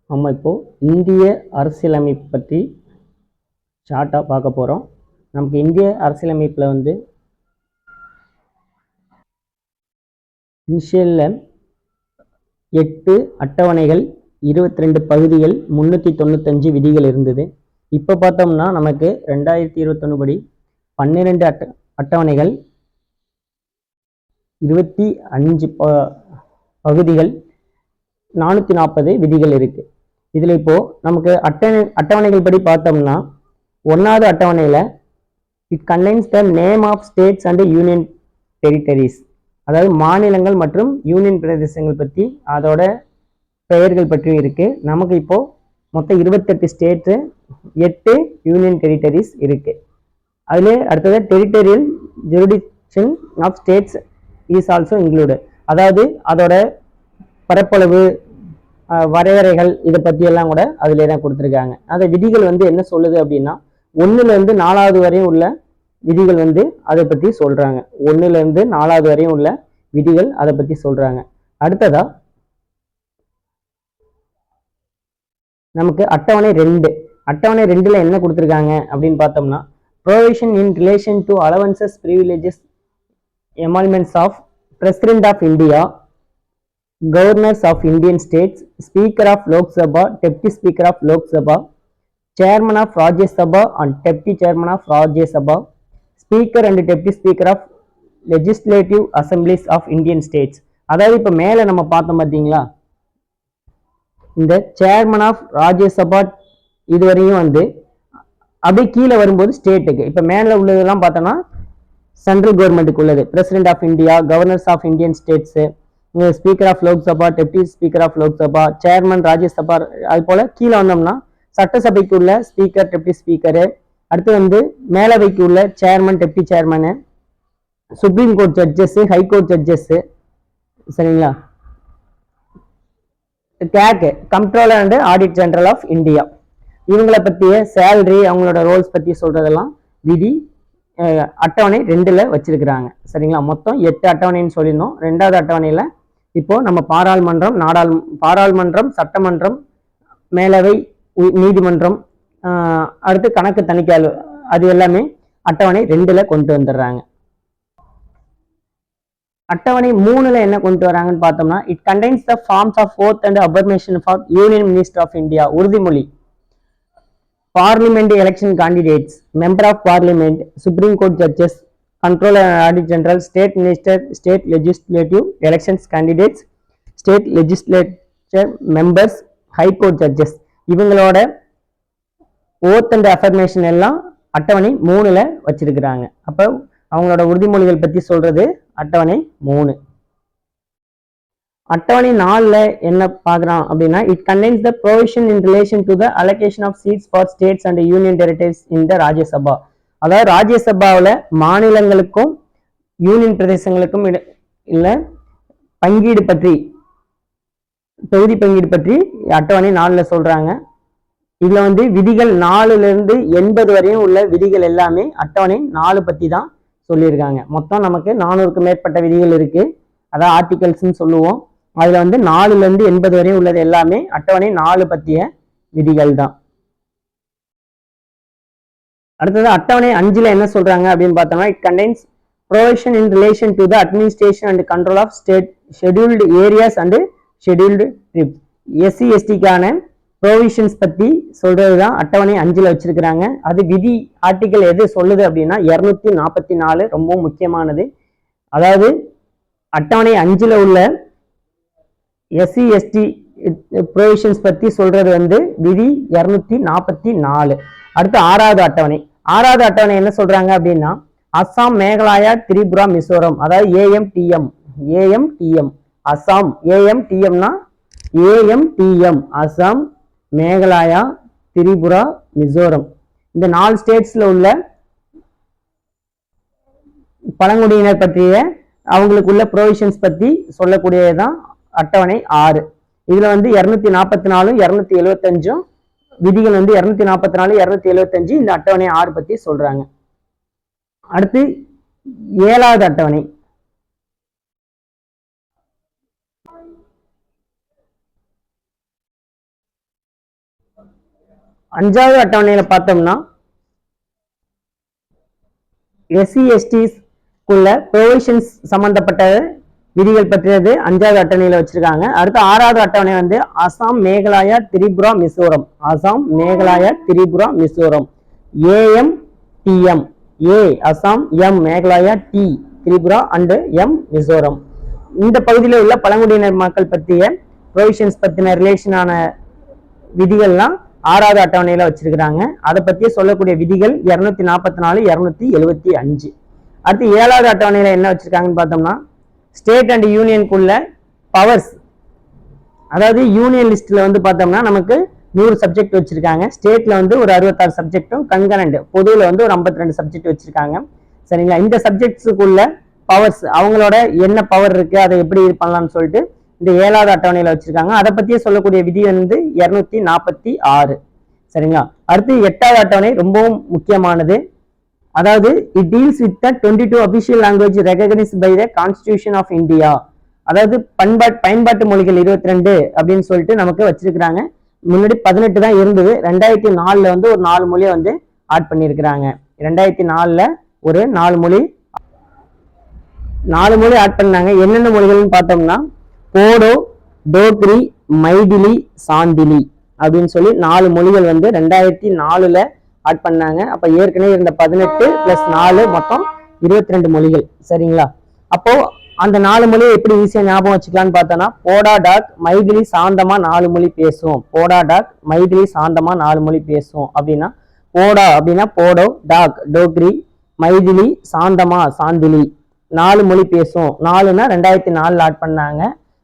நம்ம இப்போ இந்திய அரசியலமைப்பு பற்றி ஷார்ட்டாக பார்க்க போகிறோம். நமக்கு இந்திய அரசியலமைப்பில் வந்து இனிஷியலில் 8 அட்டவணைகள், 22 பகுதிகள், 395 விதிகள் இருந்தது. இப்போ பார்த்தோம்னா நமக்கு 2021 படி 12 அட்டவணைகள், 25 பகுதிகள், 440 விதிகள் இருக்கு. இதில் இப்போ நமக்கு அட்டவணைகள் படி பார்த்தோம்னா, 1வது அட்டவணையில் it contains the name of states and union territories, அதாவது மாநிலங்கள் மற்றும் யூனியன் பிரதேசங்கள் பற்றி அதோட பெயர்கள் பற்றி இருக்கு. நமக்கு இப்போ மொத்தம் 28 ஸ்டேட்டு, 8 யூனியன் டெரிட்டரிஸ் இருக்கு. அதுல அடுத்தது territorial jurisdiction of states is also include, அதாவது அதோட பரப்பளவு, வரையறைகள், இதை பத்தி எல்லாம் கூட அதுல தான் கொடுத்துருக்காங்க. அந்த விதிகள் வந்து என்ன சொல்லுது அப்படின்னா, 1ல இருந்து 4வது வரையும் உள்ள விதிகள் வந்து அதை பத்தி சொல்றாங்க. 1ல இருந்து 4வது வரையும் உள்ள விதிகள் அதை பத்தி சொல்றாங்க. அடுத்ததா நமக்கு அட்டவணை 2. அட்டவணை 2ல என்ன கொடுத்துருக்காங்க அப்படின்னு பார்த்தோம்னா, provision in relation to allowances, privileges, emoluments of president of India, governors of Indian states, Speaker of Lok Sabha, Deputy Speaker of Lok Sabha, Chairman of Rajya Sabha and Deputy Chairman of Rajya Sabha, Speaker and Deputy Speaker of Legislative Assemblies of Indian States. அதாவது இப்போ மேலே நம்ம பார்த்தோம் பார்த்தீங்களா, இந்த chairman of Rajya Sabha இதுவரையும் வந்து அப்படியே கீழே வரும்போது ஸ்டேட்டுக்கு, இப்போ மேலே உள்ளதெல்லாம் பார்த்தோம்னா சென்ட்ரல் கவர்மெண்ட்டுக்கு உள்ளது. President of India, governors of Indian states, speaker of Lok Sabha, deputy speaker of Lok Sabha, chairman Rajya Sabha, அது போல கீழே வந்தோம்னா சட்டசபைக்கு உள்ள ஸ்பீக்கர், டெப்டி ஸ்பீக்கரு, அடுத்து வந்து மேலவைக்கு உள்ள chairman, deputy chairman, supreme court judges, high court judges, சரிங்களா, CAG comptroller and audit general of India, இவங்களை பற்றிய சேலரி, அவங்களோட ரோல்ஸ் பற்றி சொல்றதெல்லாம் விதி அட்டவணை 2ல வச்சிருக்கிறாங்க. சரிங்களா, மொத்தம் 8 அட்டவணைன்னு சொல்லியிருந்தோம். 2வது அட்டவணையில் இப்போ நம்ம பாராளுமன்றம், சட்டமன்றம், மேலவை, நீதிமன்றம், அடுத்து கணக்கு தணிக்கையாளர், அது எல்லாமே அட்டவணை 2ல கொண்டு வந்துடுறாங்க. அட்டவணை 3ல என்ன கொண்டு வராங்கன்னு பார்த்தோம்னா, it contains the forms of oath and affirmation for union minister of India, உறுதிமொழி, parliamentary election candidates, member of parliament, supreme court judges, controller and audit general, state minister, state legislative elections candidates, state legislature members, high court judges, இவங்களோட oath and affirmation எல்லாம் அட்டவணை 3ல வச்சிருக்கிறாங்க. அப்போ அவங்களோட உறுதிமொழிகள் பற்றி சொல்றது அட்டவணை 3. அட்டவணை 4ல என்ன பார்க்குறோம் அப்படின்னா, it contains the provision in relation to the allocation of seeds for states and union territories இன் த ராஜ்யசபா, அதாவது ராஜ்யசபாவில் மாநிலங்களுக்கும் யூனியன் பிரதேசங்களுக்கும் இல்ல பங்கீடு பற்றி, தொகுதி பங்கீடு பற்றி அட்டவணை 4ல சொல்றாங்க. இதுல வந்து விதிகள் 4ல இருந்து 80 வரையும் உள்ள விதிகள் எல்லாமே அட்டவணை 4 பத்தி தான் சொல்லியிருக்காங்க. மொத்தம் நமக்கு 400க்கும் மேற்பட்ட விதிகள் இருக்கு, அதான் ஆர்டிகல்ஸ்ன்னு சொல்லுவோம். அதுல வந்து 4ல இருந்து 80 வரையும் உள்ளது எல்லாமே அட்டவணை 4 பத்திய விதிகள் தான். அடுத்தது அட்டவணை 5ல என்ன சொல்றாங்க அப்படின்னு பார்த்தோம்னா, it contains provision in relation to the administration and control of state scheduled areas and scheduled tribes, SC எஸ்டிக்கான ப்ரொவிஷன்ஸ் பத்தி சொல்றதுதான் அட்டவணை 5ல வச்சிருக்கிறாங்க. அது விதி ஆர்டிகல் எது சொல்லுது அப்படின்னா 244, ரொம்ப முக்கியமானது. அதாவது அட்டவணை 5ல உள்ள எஸ்சி எஸ்டி ப்ரொவிஷன்ஸ் பத்தி சொல்றது வந்து விதி 244. அடுத்து 6வது அட்டவணை. 6வது அட்டவணை என்ன சொல்றாங்க அப்படின்னா, அஸ்ஸாம், மேகாலயா, திரிபுரா, மிசோரம், அதாவது ஏஎம்டிஎம், அஸ்ஸாம், ஏஎம்டிஎம்னா ஏஎம்டிஎம், அஸ்ஸாம், மேகாலயா, திரிபுரா, மிசோரம், இந்த 4 ஸ்டேட்ஸ்ல உள்ள பழங்குடியினர் பற்றிய அவங்களுக்குள்ள ப்ரொவிஷன்ஸ் பத்தி சொல்லக்கூடியதுதான் அட்டவணை 6. இதுல வந்து 244, 275 விதிகள் வந்து 244, 275 இந்த அட்டவணை 6 பத்தி சொல்றாங்க. அடுத்து 7வது அட்டவணை. அஞ்சாவது அட்டவணையில பார்த்தோம்னா எஸ்சி எஸ்டிஸ்குள்ள ப்ரொவிஷன்ஸ் சம்பந்தப்பட்ட விதிகள் பற்றியது அஞ்சாவது அட்டவணையில வச்சிருக்காங்க. அடுத்து ஆறாவது அட்டவணை வந்து Assam, Meghalaya, Tripura, Mizoram. Assam, Meghalaya, Tripura, Mizoram. A M T M. A Assam, M Meghalaya, T Tripura and M Mizoram. இந்த பகுதியில் உள்ள பழங்குடியினர் மக்கள் பற்றிய ப்ரொவிஷன்ஸ் பற்றின ரிலேஷனான விதிகள்லாம் ஆறாவது அட்டவணையில வச்சிருக்கிறாங்க. அதை பற்றி சொல்லக்கூடிய விதிகள் 244, 275. அடுத்து ஏழாவது அட்டவணையில என்ன வச்சிருக்காங்கன்னு பார்த்தோம்னா ஸ்டேட் அண்ட் யூனியனுக்குள்ள பவர்ஸ், அதாவது யூனியன் லிஸ்ட்ல வந்து பார்த்தோம்னா நமக்கு 100 சப்ஜெக்ட் வச்சிருக்காங்க. ஸ்டேட்ல வந்து ஒரு 66 சப்ஜெக்டும், கன்கரண்ட் பொதுவில் வந்து ஒரு 52 சப்ஜெக்ட் வச்சிருக்காங்க. சரிங்களா? இந்த சப்ஜெக்ட்ஸுக்குள்ள பவர்ஸ், அவங்களோட என்ன பவர் இருக்கு, அதை எப்படி இது பண்ணலாம்னு சொல்லிட்டு இந்த ஏழாவது அட்டவணையில வச்சிருக்காங்க. அதை பத்தியே சொல்லக்கூடிய விதி வந்து 246. சரிங்களா? அடுத்து எட்டாவது அட்டவணை ரொம்பவும் முக்கியமானது. அதாவது it deals with the 22 official language recognised by the constitution of India. அதாவது பயன்பாட்டு மொழிகள் 22 அப்படின்னு சொல்லிட்டு நமக்கு வச்சிருக்கிறாங்க. முன்னாடி 18 தான் இருந்தது. 2004ல வந்து ஒரு 4 மொழியை வந்து ஆட் பண்ணியிருக்கிறாங்க. 2004ல ஒரு 4 மொழி ஆட் பண்ணாங்க. என்னென்ன மொழிகள்னு பார்த்தோம்னா போடோ, டோக்ரி, மைதிலி, சாந்திலி அப்படின்னு சொல்லி 4 மொழிகள் வந்து 2004ல ஆட் பண்ணாங்க. அப்ப ஏற்கனவே இருந்த 18 + 4 மொத்தம் 22 மொழிகள். சரிங்களா? அப்போ அந்த 4 மொழியை எப்படி ஈஸியா ஞாபகம் வச்சுக்கலாம்னு பார்த்தோம்னா போடா டாக் மைதிலி சாந்தமா 4 மொழி பேசும். போடா டாக் மைதிலி சாந்தமா 4 மொழி பேசும் அப்படின்னா போடா அப்படின்னா போடோ, டாக் டோக்ரி, மைதிலி சாந்தமா சாந்திலி 4 மொழி பேசும். 4னா 2004ல ஆட் பண்ணாங்க.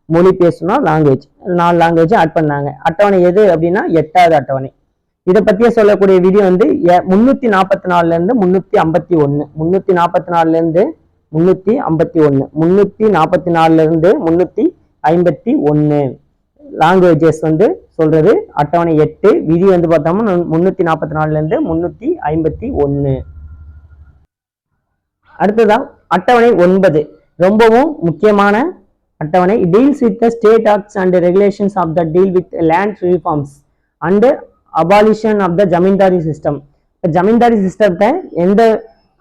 மொழி பேசணும் லாங்குவேஜ், 4 லாங்குவேஜ் ஆட் பண்ணாங்க. அட்டவணை எது அப்படின்னா எட்டாவது அட்டவணை. இதை பத்தியே சொல்லக்கூடிய விதி வந்து 344ல இருந்து 351. 344ல இருந்து 351. 344ல இருந்து 351 லாங்குவேஜஸ் வந்து சொல்றது அட்டவணை 8. விதி வந்து பார்த்தோம்னா 344ல இருந்து 351. அடுத்ததான் அட்டவணை 9 ரொம்பவும் முக்கியமான அட்டவணை. Deals with the state acts and regulations of the deal with land reforms and abolition of the zamindari system. Zamindari சிஸ்டத்தை எந்த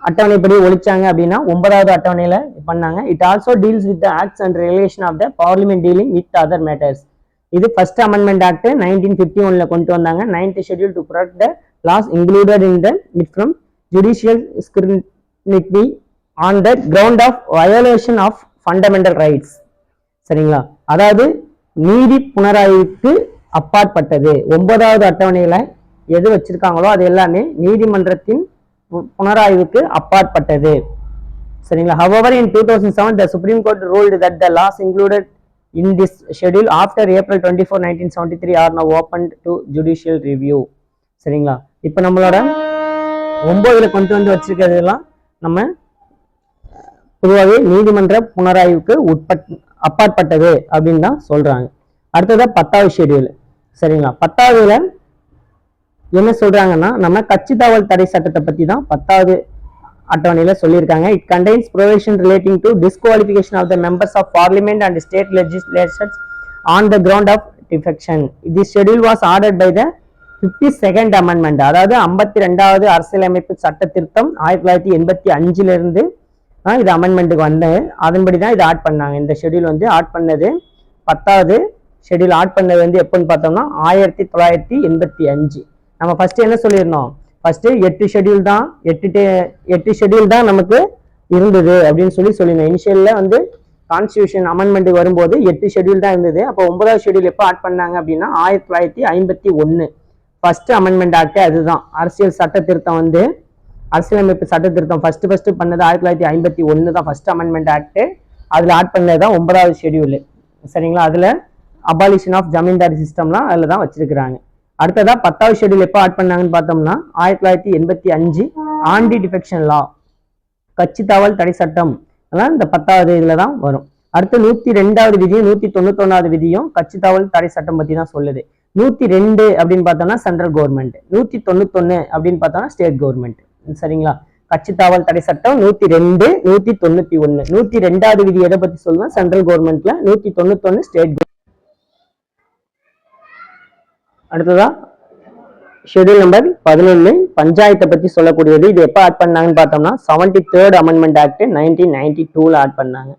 அட்டவணைப்படி ஒழிச்சாங்க அப்படின்னா 9வது அட்டவணையில பண்ணாங்க. It also deals with the acts and regulation of the parliament dealing with other matters. இது first amendment act 1951ல கொண்டு வந்தாங்க. 9th schedule to protect the laws included in the it from judicial scrutiny on the ground of violation of fundamental rights. சரிங்களா? அதாவது நீதி புனராய்வுக்கு அப்பாற்பட்டது. 9வது அட்டவணையில எது வச்சிருக்காங்களோ அது எல்லாமே நீதிமன்றத்தின் புனராய்வுக்கு அப்பாற்பட்டது. சரிங்களா? However, in 2007 the Supreme Court ruled that the laws included in this schedule after April 24, 1973 are now open to judicial review. சரிங்களா? இப்போ நம்மளோட 9ல கொண்டு வந்து வச்சிருக்கிறதெல்லாம் நம்ம பொதுவாகவே நீதிமன்ற புனராய்வுக்கு அப்பாற்பட்டது அப்படின்னு தான் சொல்றாங்க. அடுத்ததான் 10வது ஷெட்யூல். சரிங்களா? 10வதுல என்ன சொல்றாங்கன்னா நம்ம கட்சி தாவல் தடை சட்டத்தை பத்தி தான் 10வது அட்டவணையில சொல்லியிருக்காங்க. It contains provision relating to disqualification of the members of parliament and state legislatures on the ground of defection. This schedule was ordered by the 52nd amendment. அதாவது 52வது அரசியலமைப்பு சட்ட திருத்தம் 1985ல இருந்து இது அமெண்ட்மெண்ட்டுக்கு வந்து அதன்படி தான் இது ஆட் பண்ணாங்க. இந்த ஷெட்யூல் வந்து ஆட் பண்ணது 10வது ஷெட்யூல் ஆட் பண்ணது வந்து எப்போன்னு பார்த்தோம்னா 1985. நம்ம ஃபர்ஸ்ட் என்ன சொல்லியிருந்தோம்? ஃபர்ஸ்ட் 8 ஷெட்யூல் தான் 8 ஷெட்யூல் தான் நமக்கு இருந்தது அப்படின்னு சொல்லியிருந்தோம். இனிஷியல்ல வந்து கான்ஸ்டியூஷன் அமெண்ட்மெண்ட்டுக்கு வரும்போது 8 ஷெட்யூல் தான் இருந்தது. அப்போ 9வது ஷெட்யூல் எப்போ ஆட் பண்ணாங்க அப்படின்னா 1951 ஃபர்ஸ்ட் அமெண்ட்மெண்ட் ஆக்ட். அதுதான் அரசியல் சட்ட திருத்தம் வந்து அரசியலமைப்பு சட்ட திருத்தம் ஃபர்ஸ்ட் பண்ணது 1951 தான் ஃபர்ஸ்ட் அமெண்ட்மெண்ட் ஆக்ட். அதுல ஆட் பண்ணது தான் 9வது ஷெட்யூல். சரிங்களா? அதுல அபாலிஷன் ஆஃப் ஜமீன்தாரி சிஸ்டம்லாம் அதுல தான் வச்சிருக்கிறாங்க. அடுத்ததா 10வது ஷெட்யூல் எப்போ ஆட் பண்ணாங்கன்னு பார்த்தோம்னா 1985 ஆன்டி டிஃபெக்ஷன் லா, கட்சி தாவல் தடை சட்டம் அதெல்லாம் இந்த 10வது இதுல தான் வரும். அடுத்து 102வது விதியும் 191வது விதியும் கட்சி தாவல் தடை சட்டம் பத்தி தான் சொல்லுது. 102 அப்படின்னு பார்த்தோம்னா சென்ட்ரல் கவர்மெண்ட், 191 அப்படின்னு பார்த்தோம்னா ஸ்டேட் கவர்மெண்ட். சரிங்களா? கட்சி தாவல் தடை சட்டம் 102, 191. 102வது விதி எதை பத்தி சொல்லுவோம்? சென்ட்ரல் கவர்மெண்ட்ல. 191 ஸ்டேட். அடுத்ததா ஷெட்யூல் நம்பர் 11 பஞ்சாயத்தை பத்தி சொல்லக்கூடியது. இது எப்ப ஆட் பண்ணாங்கன்னு பார்த்தோம்னா 73rd அமெண்ட்மெண்ட் ஆக்ட் 1992ல ஆட் பண்ணாங்க.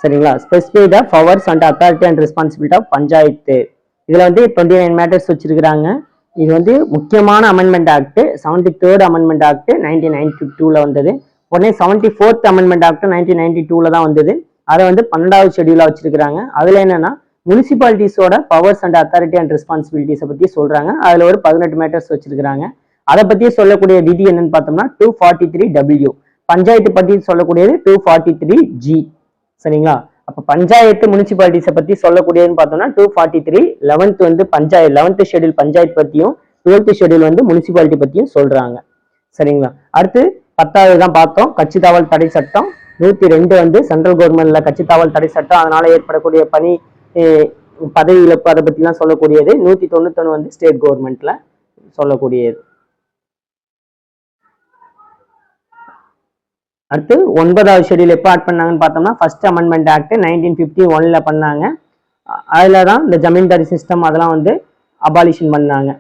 சரிங்களா? Specify the powers and authority and responsibility of panchayat. இதுல வந்து 29 மேட்டர்ஸ் வச்சிருக்காங்க. இது வந்து முக்கியமான amendment act. 73rd amendment act 1992ல வந்தது. உடனே 74th அமெண்ட்மெண்ட் ஆக்ட் 1992ல தான் வந்தது. அதை வந்து 12வது ஷெட்யூலா வச்சிருக்காங்க. அதுல என்னன்னா முனிசிபாலிட்டிஸோட பவர்ஸ் அண்ட் அத்தாரிட்டி அண்ட் ரெஸ்பான்சிபிலிட்டிஸை பத்தி சொல்றாங்க. அதுல ஒரு 18 மேட்டர்ஸ் வச்சிருக்காங்க. அதை பத்தி சொல்லக்கூடிய விதி என்னன்னு பார்த்தோம்னா 243W. பஞ்சாயத்து பத்தி சொல்லக்கூடியது 243G. சரிங்களா? அப்ப பஞ்சாயத்து முனிசிபாலிட்டிஸை பத்தி சொல்லக்கூடியதுன்னு பார்த்தோம்னா 243. 11th வந்து 11th ஷெட்யூல் பஞ்சாயத்து பத்தியும் 12th ஷெட்யூல் வந்து முனிசிபாலிட்டி பத்தியும் சொல்றாங்க. சரிங்களா? அடுத்து 10வது தான் பார்த்தோம், கட்சி தாவல் தடை சட்டம். 102 வந்து சென்ட்ரல் கவர்மெண்ட்ல கட்சி தாவல் தடை சட்டம், அதனால ஏற்படக்கூடிய பதவி இழப்பு அதை பத்தி எல்லாம் சொல்லக்கூடியது. 191 வந்து ஸ்டேட் கவர்மெண்ட்ல சொல்லக்கூடியது. அடுத்து 9வது ஷெட்யூல் எப்போ ஆட் பண்ணாங்கன்னு பார்த்தோம்னா ஃபர்ஸ்ட் அமெண்ட்மெண்ட் ஆக்ட் 1951ல பண்ணாங்க. அதுல தான் இந்த ஜமீன்தாரி சிஸ்டம் அதெல்லாம் வந்து அபாலிஷன் பண்ணாங்க.